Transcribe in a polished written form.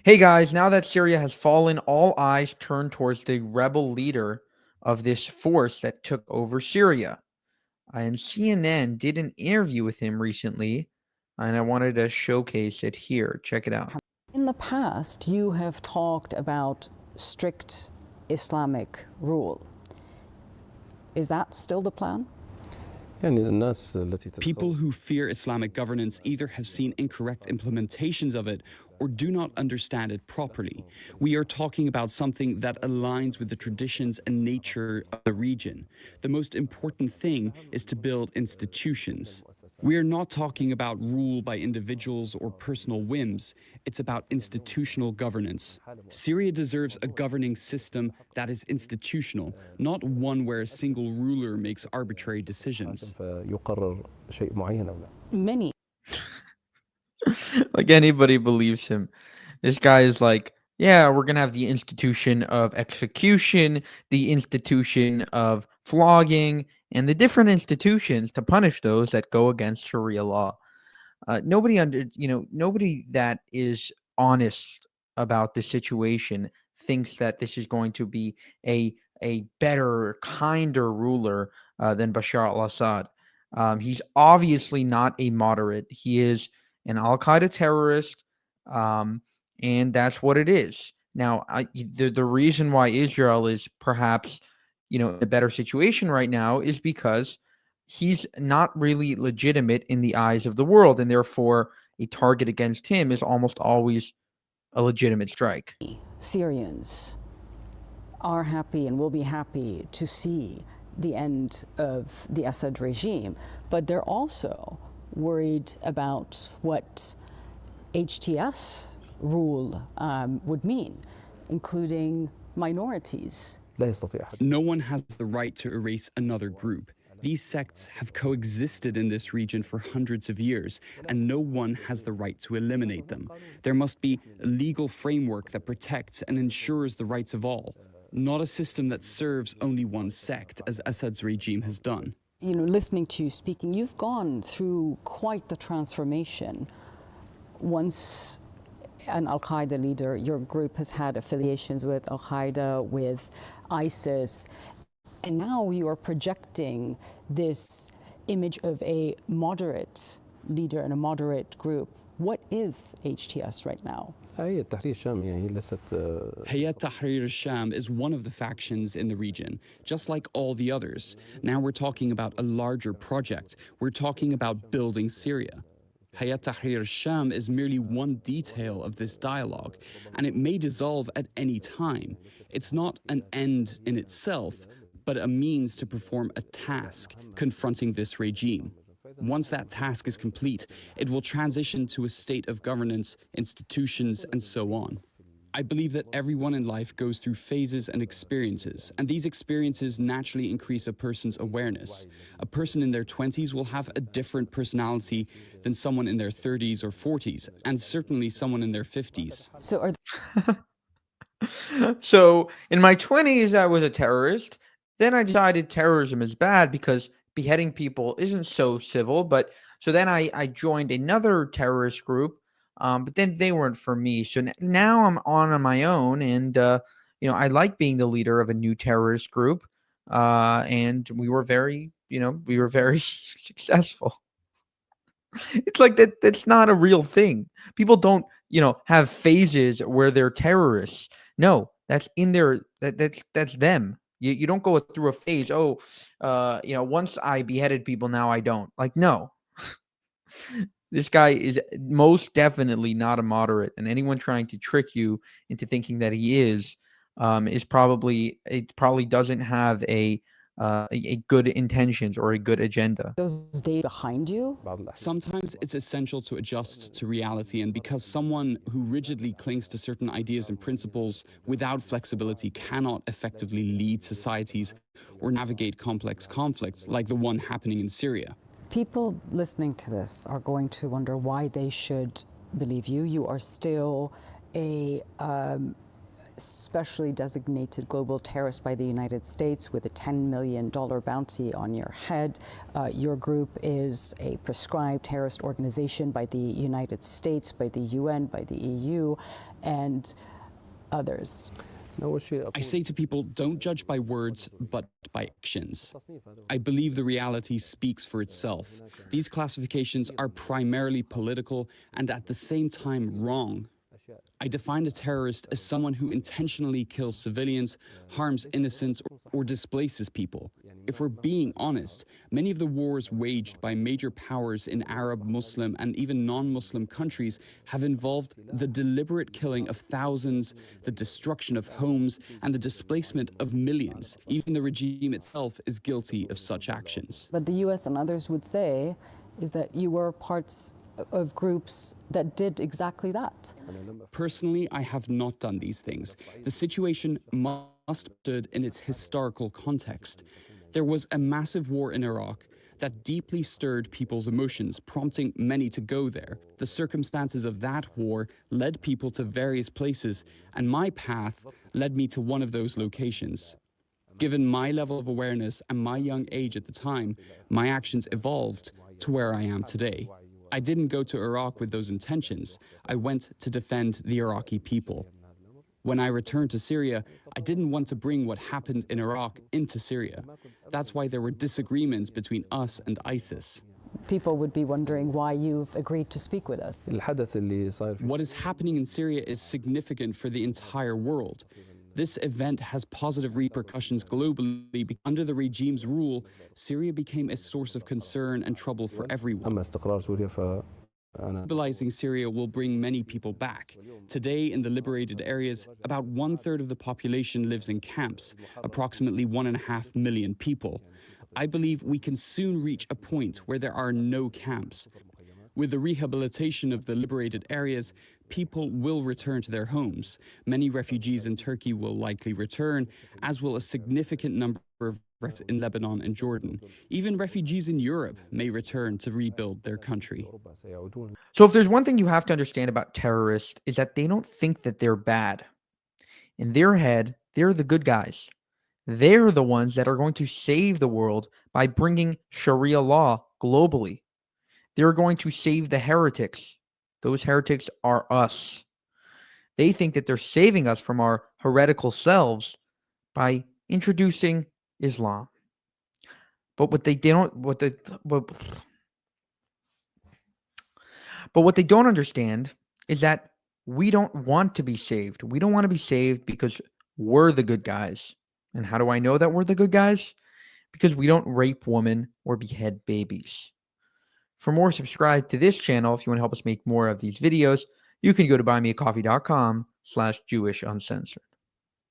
Hey guys, now that Syria has fallen, all eyes turn towards the rebel leader of this force that took over Syria. And CNN did an interview with him recently, and I wanted to showcase it here. Check it out. In the past, you have talked about strict Islamic rule. Is that still the plan? People who fear Islamic governance either have seen incorrect implementations of it or do not understand it properly. We are talking about something that aligns with the traditions and nature of the region. The most important thing is to build institutions. We are not talking about rule by individuals or personal whims. It's about institutional governance. Syria deserves a governing system that is institutional, not one where a single ruler makes arbitrary decisions. Many. Like anybody believes him. This guy is like, yeah, we're going to have the institution of execution, the institution of flogging, and the different institutions to punish those that go against Sharia law. Nobody that is honest about the situation thinks that this is going to be a better, kinder ruler than Bashar al-Assad. He's obviously not a moderate. He is an Al-Qaeda terrorist, and that's what it is. Now, the reason why Israel is perhaps, in a better situation right now is because he's not really legitimate in the eyes of the world, and therefore a target against him is almost always a legitimate strike. Syrians are happy and will be happy to see the end of the Assad regime, but they're also worried about what HTS rule would mean, including minorities. No one has the right to erase another group. These sects have coexisted in this region for hundreds of years, and no one has the right to eliminate them. There must be a legal framework that protects and ensures the rights of all, not a system that serves only one sect, as Assad's regime has done. Listening to you speaking, you've gone through quite the transformation. Once an Al-Qaeda leader, your group has had affiliations with Al-Qaeda, with ISIS, and now you are projecting this image of a moderate leader and a moderate group. What is HTS right now? Hayat Tahrir al-Sham is one of the factions in the region, just like all the others. Now we're talking about a larger project. We're talking about building Syria. Hayat Tahrir al-Sham is merely one detail of this dialogue, and it may dissolve at any time. It's not an end in itself, but a means to perform a task confronting this regime. Once that task is complete, it will transition to a state of governance, institutions, and so on. I believe that everyone in life goes through phases and experiences, and these experiences naturally increase a person's awareness. A person in their 20s will have a different personality than someone in their 30s or 40s, and certainly someone in their 50s. So in my 20s, I was a terrorist. Then I decided terrorism is bad because beheading people isn't so civil. But so then I joined another terrorist group, but then they weren't for me. So now I'm on my own, and I like being the leader of a new terrorist group, and we were very successful. It's like that. That's not a real thing. People don't, have phases where they're terrorists. No, that's in their that's them. You don't go through a phase. Oh, once I beheaded people, now I don't. Like, no. This guy is most definitely not a moderate, and anyone trying to trick you into thinking that he is probably doesn't have a good intentions or a good agenda. Those days behind you? Sometimes it's essential to adjust to reality, and because someone who rigidly clings to certain ideas and principles without flexibility cannot effectively lead societies or navigate complex conflicts like the one happening in Syria. People listening to this are going to wonder why they should believe you. You are still a specially designated global terrorist by the United States with a $10 million bounty on your head. Your group is a prescribed terrorist organization by the United States, by the UN, by the EU. and others. I say to people, don't judge by words, but by actions. I believe the reality speaks for itself. These classifications are primarily political and at the same time wrong. I define a terrorist as someone who intentionally kills civilians, harms innocents, or displaces people. If we're being honest, many of the wars waged by major powers in Arab, Muslim, and even non-Muslim countries have involved the deliberate killing of thousands, the destruction of homes, and the displacement of millions. Even the regime itself is guilty of such actions. But the US and others would say is that you were parts of groups that did exactly that. Personally, I have not done these things. The situation must be stood in its historical context. There was a massive war in Iraq that deeply stirred people's emotions, prompting many to go there. The circumstances of that war led people to various places, and my path led me to one of those locations. Given my level of awareness and my young age at the time, my actions evolved to where I am today. I didn't go to Iraq with those intentions. I went to defend the Iraqi people. When I returned to Syria, I didn't want to bring what happened in Iraq into Syria. That's why there were disagreements between us and ISIS. People would be wondering why you've agreed to speak with us. What is happening in Syria is significant for the entire world. This event has positive repercussions globally. Under the regime's rule, Syria became a source of concern and trouble for everyone. Stabilizing Syria will bring many people back. Today, in the liberated areas, about 1/3 of the population lives in camps, approximately 1.5 million people. I believe we can soon reach a point where there are no camps. With the rehabilitation of the liberated areas, people will return to their homes. Many refugees in Turkey will likely return, as will a significant number of refugees in Lebanon and Jordan. Even refugees in Europe may return to rebuild their country. So if there's one thing you have to understand about terrorists is that they don't think that they're bad. In their head, they're the good guys. They're the ones that are going to save the world by bringing Sharia law globally. They're going to save the heretics. Those heretics are us. They think that they're saving us from our heretical selves by introducing Islam. But what they don't understand is that we don't want to be saved. We don't want to be saved because we're the good guys. And how do I know that we're the good guys? Because we don't rape women or behead babies. For more, subscribe to this channel. If you want to help us make more of these videos, you can go to buymeacoffee.com/JewishUncensored.